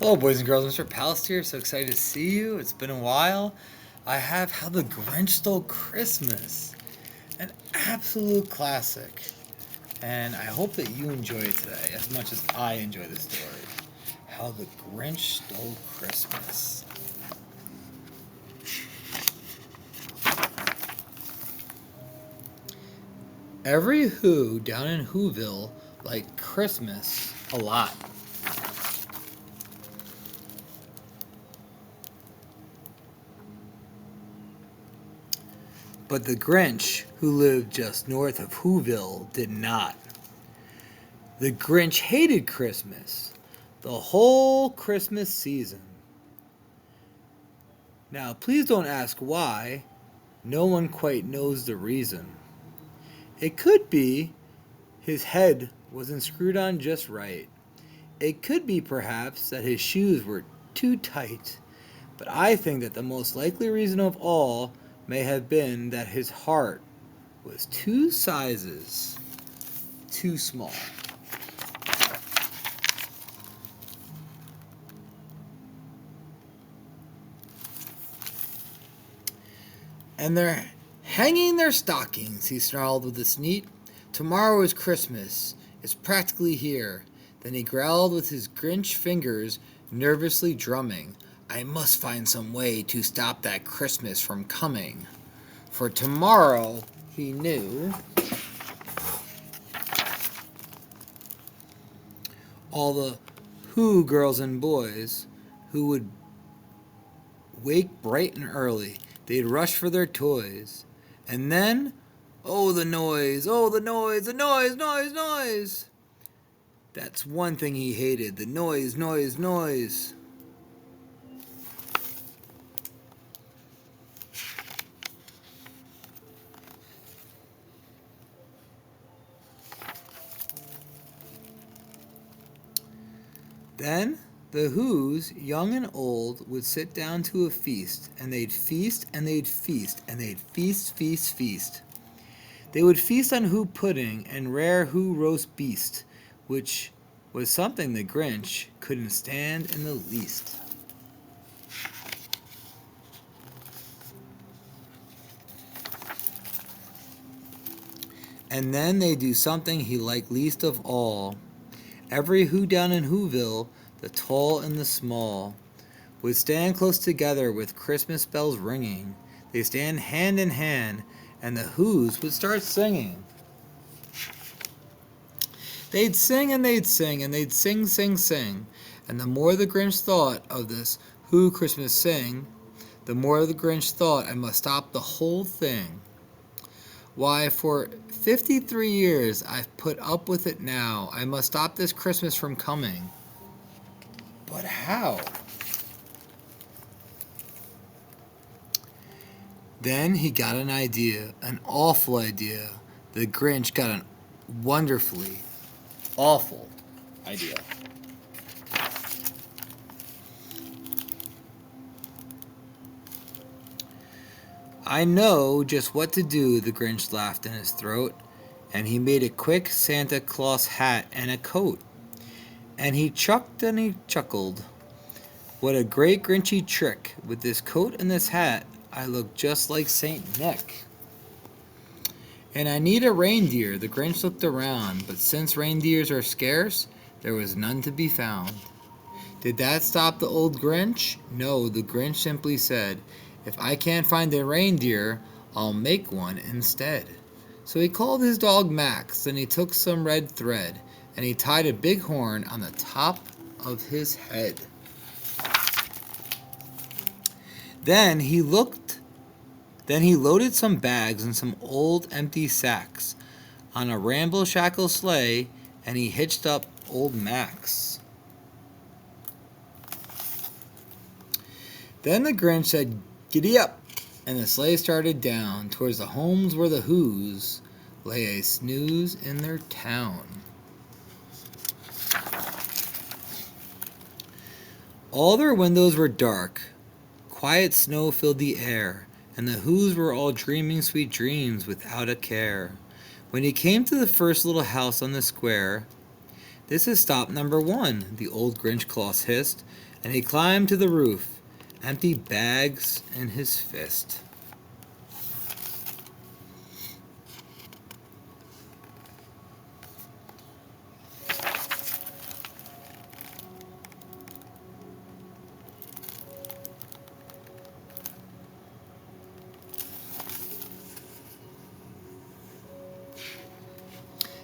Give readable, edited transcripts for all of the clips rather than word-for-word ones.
Hello, boys and girls. Mr. Pallister here. So excited to see you. It's been a while. I have How the Grinch Stole Christmas, an absolute classic. And I hope that you enjoy it today as much as I enjoy the story. How the Grinch Stole Christmas. Every Who down in Whoville liked Christmas a lot. But the Grinch, who lived just north of Whoville, did not. The Grinch hated Christmas, the whole Christmas season. Now, please don't ask why. No one quite knows the reason. It could be his head wasn't screwed on just right. It could be perhaps that his shoes were too tight. But I think that the most likely reason of all may have been that his heart was two sizes too small. And they're hanging their stockings, he snarled with a sneat. Tomorrow is Christmas. It's practically here. Then he growled with his Grinch fingers nervously drumming. I must find some way to stop that Christmas from coming. For tomorrow, he knew, all the Who girls and boys who would wake bright and early. They'd rush for their toys. And then, oh, the noise, the noise. That's one thing he hated, the noise. Then the Who's, young and old, would sit down to a feast, and they'd feast, and they'd feast, and they'd feast. They would feast on Who pudding and rare Who roast beast, which was something the Grinch couldn't stand in the least. And then they'd do something he liked least of all. Every Who down in Whoville, the tall and the small, would stand close together with Christmas bells ringing. They'd stand hand in hand, and the Who's would start singing. They'd sing and they'd sing, and they'd sing. And the more the Grinch thought of this Who Christmas sing, the more the Grinch thought I must stop the whole thing. Why, for 53 years I've put up with it now. I must stop this Christmas from coming. But how? Then he got an idea, an awful idea. The Grinch got a wonderfully awful idea. I know just what to do, the Grinch laughed in his throat, and he made a quick Santa Claus hat and a coat. And he chucked and he chuckled. What a great Grinchy trick. With this coat and this hat, I look just like Saint Nick. And I need a reindeer. The Grinch looked around, but since reindeers are scarce, there was none to be found. Did that stop the old Grinch? No, the Grinch simply said, if I can't find a reindeer, I'll make one instead. So he called his dog Max, and he took some red thread, and he tied a big horn on the top of his head. Then he loaded some bags and some old empty sacks on a ramble-shackle sleigh, and he hitched up old Max. Then the Grinch said, giddy up, and the sleigh started down towards the homes where the Who's lay a snooze in their town. All their windows were dark. Quiet snow filled the air, and the Who's were all dreaming sweet dreams without a care. When he came to the first little house on the square, "This is stop number 1," the old Grinch Claus hissed, and he climbed to the roof, empty bags in his fist.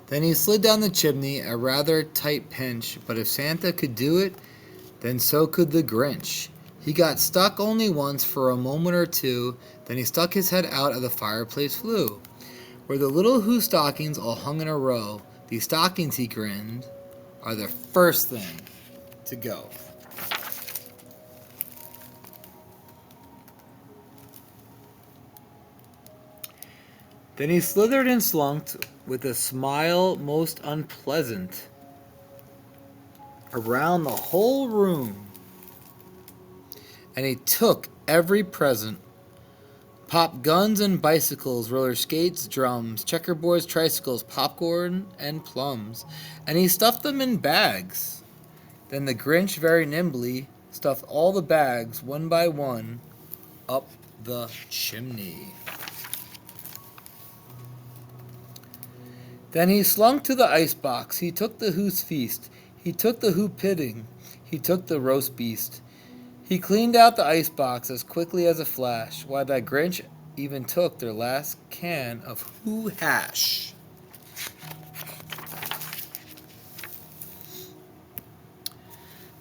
Then he slid down the chimney, a rather tight pinch, but if Santa could do it, then so could the Grinch. He got stuck only once for a moment or two, then he stuck his head out of the fireplace flue, where the little Who stockings all hung in a row. These stockings, he grinned, are the first thing to go. Then he slithered and slunk with a smile most unpleasant around the whole room. And he took every present: pop guns and bicycles, roller skates, drums, checkerboards, tricycles, popcorn, and plums. And he stuffed them in bags. Then the Grinch very nimbly stuffed all the bags, one by one, up the chimney. Then he slunk to the icebox. He took the Who's feast. He took the Who pudding. He took the roast beast. He cleaned out the icebox as quickly as a flash, while that Grinch even took their last can of Who hash.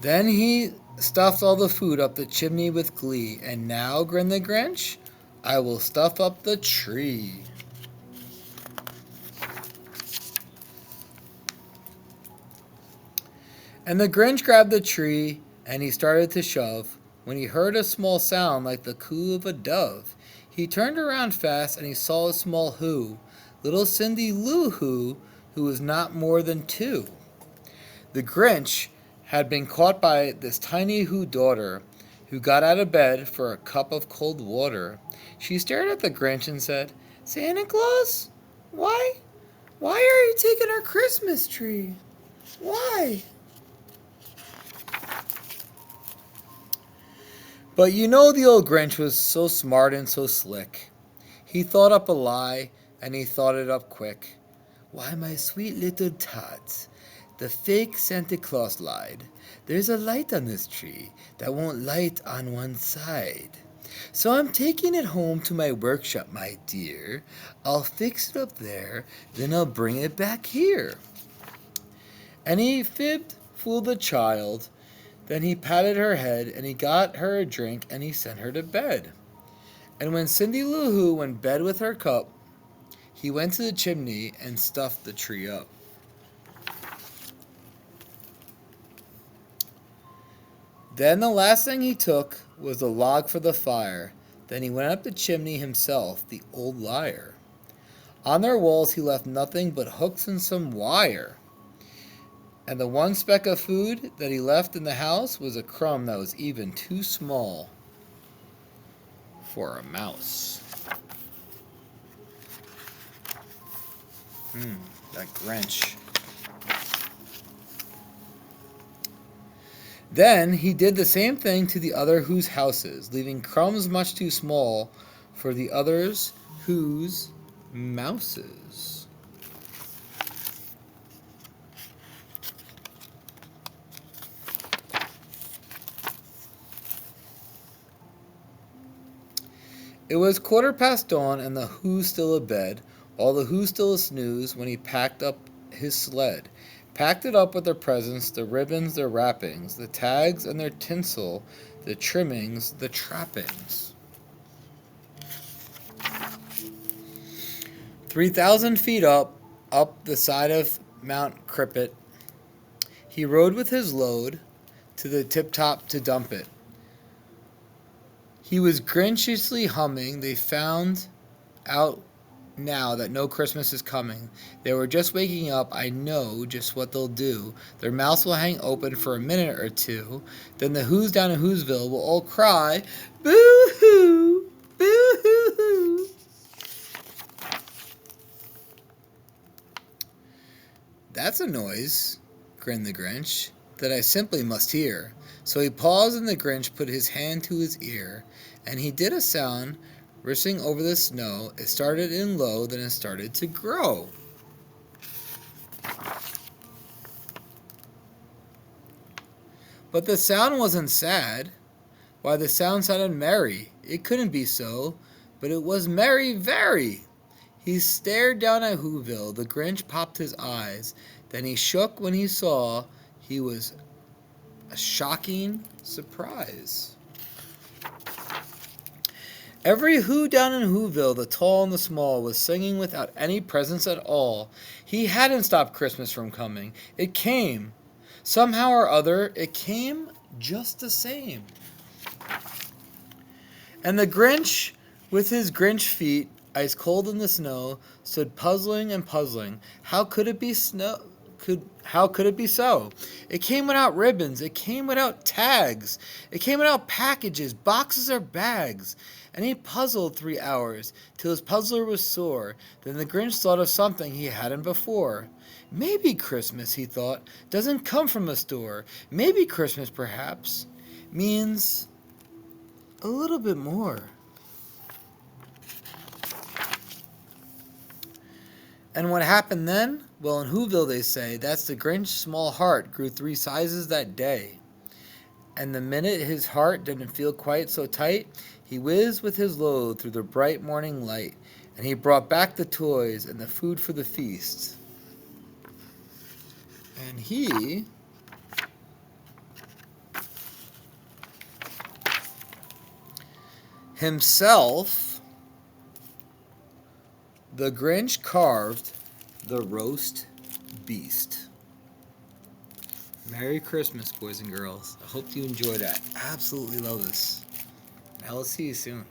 Then he stuffed all the food up the chimney with glee. And now, grinned the Grinch, I will stuff up the tree. And the Grinch grabbed the tree, and he started to shove, when he heard a small sound like the coo of a dove. He turned around fast, and he saw a small Who, little Cindy Lou Who was not more than 2. The Grinch had been caught by this tiny Who daughter, who got out of bed for a cup of cold water. She stared at the Grinch and said, "Santa Claus, why are you taking our Christmas tree? Why?" But you know the old Grinch was so smart and so slick. He thought up a lie, and he thought it up quick. "Why, my sweet little tots, the fake Santa Claus lied. There's a light on this tree that won't light on one side. So I'm taking it home to my workshop, my dear. I'll fix it up there, then I'll bring it back here." And he fibbed, fooled the child. Then he patted her head, and he got her a drink, and he sent her to bed. And when Cindy Lou Who went bed with her cup, he went to the chimney and stuffed the tree up. Then the last thing he took was the log for the fire. Then he went up the chimney himself, the old liar. On their walls he left nothing but hooks and some wire. And the one speck of food that he left in the house was a crumb that was even too small for a mouse. That Grinch. Then he did the same thing to the other Who's houses, leaving crumbs much too small for the others Who's mouses. It was 1/4 dawn, and the Who still abed, all the Who still a-snooze, when he packed up his sled. Packed it up with their presents, the ribbons, their wrappings, the tags and their tinsel, the trimmings, the trappings. 3,000 feet up the side of Mount Crumpit, he rode with his load to the tip-top to dump it. He was grinchiously humming. They found out now that no Christmas is coming. They were just waking up. I know just what they'll do. Their mouths will hang open for a minute or two. Then the Who's down in Whoville will all cry, "Boo-hoo! Boo-hoo-hoo!" That's a noise grinned the Grinch, "that I simply must hear." So he paused, and the Grinch put his hand to his ear, and he did a sound rustling over the snow. It started in low, then it started to grow. But the sound wasn't sad. Why, the sound sounded merry. It couldn't be so, but it was merry very. He stared down at Whoville. The Grinch popped his eyes. Then he shook when he saw he was a shocking surprise. Every Who down in Whoville, the tall and the small, was singing without any presents at all. He hadn't stopped Christmas from coming. It came. Somehow or other, it came just the same. And the Grinch, with his Grinch feet ice cold in the snow, stood puzzling and puzzling. How could it be snow? How could it be so? It came without ribbons. It came without tags. It came without packages, boxes, or bags. And he puzzled 3 hours, till his puzzler was sore. Then the Grinch thought of something he hadn't before. Maybe Christmas, he thought, doesn't come from a store. Maybe Christmas, perhaps, means a little bit more. And what happened then? Well, in Whoville they say that's the Grinch's small heart grew 3 sizes that day. And the minute his heart didn't feel quite so tight, he whizzed with his load through the bright morning light, and he brought back the toys and the food for the feast. And he himself, the Grinch, carved the roast beast. Merry Christmas, boys and girls. I hope you enjoyed that. Absolutely love this. I will see you soon.